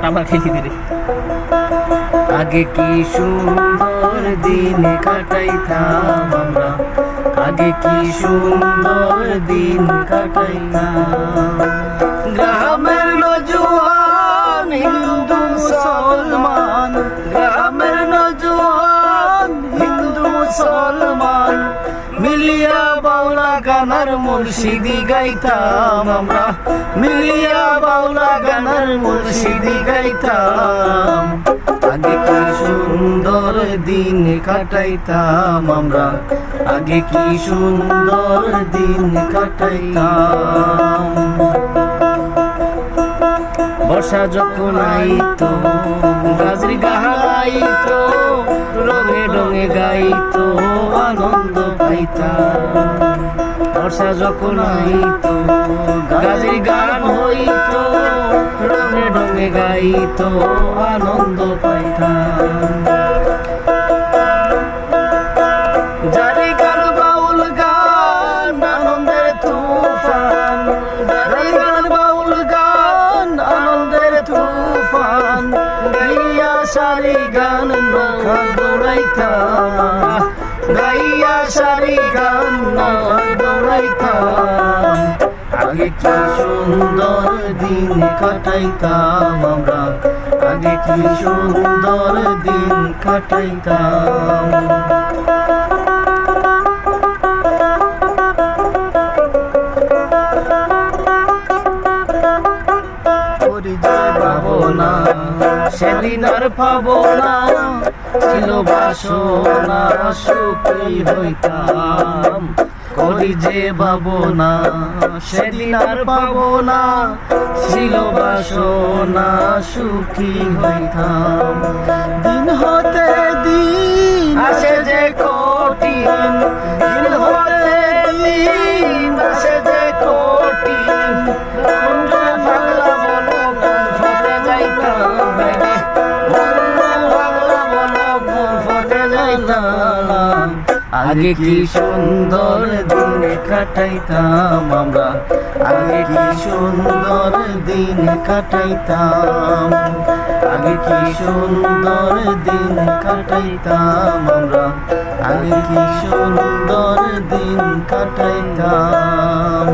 আমার খেয়ে দিলে আগে কি সুন্দর দিন কাটাইতাম আমরা, আগে কি সুন্দর দিন কাটাইতাম। গ্রামের নজওয়ান হিন্দু মুসলমান, গ্রামের নজওয়ান হিন্দু মুসলমান মিলিয়া বাউলা গানার মুর্শিদি গাইতাম আমরা, মিলিয়া বাউলা গানার মুর্শিদি গাইতাম। আগে কি সুন্দর দিন কাটাইতাম আমরা, আগে কি সুন্দর দিন কাটাইতাম। বর্ষা যখন আইতো গাজরি গাইতো, রঙে রঙে গাইতো আনন্দ পাইতাম। বর্ষা যখন আইতো গাজরি গান হইতো, রঙে রঙে গাইতো আনন্দ পাইতাম। জারি গান বাউল গান আনন্দের তুফান, জারি গান বাউল গান আনন্দের তুফান গাইয়া সারি গান নৌকা দৌড়াইতাম, গাইয়া সারি গান নৌকা দৌড়াইতাম। আগে কি সুন্দর দিন কাটাইতাম আমরা, আগে কি সুন্দর দিন কাটাইতাম। ভাবনা সেদিন আর পাবো না, ছিল বাসনা সুখী হইতাম। করি যে ভাবনা সেদিন আর পাবো না, ছিল বাসনা সুখী হইতাম। দিন হতে দিন আসে যে কঠিন, দিন হতে দিন আসে যে কঠিন। আগে কি সুন্দর দিন কাটাইতাম আমরা, আগে কি সুন্দর দিন কাটাইতাম। আগে কি সুন্দর দিন কাটাইতাম আমরা, আগে কি সুন্দর দিন কাটাইতাম।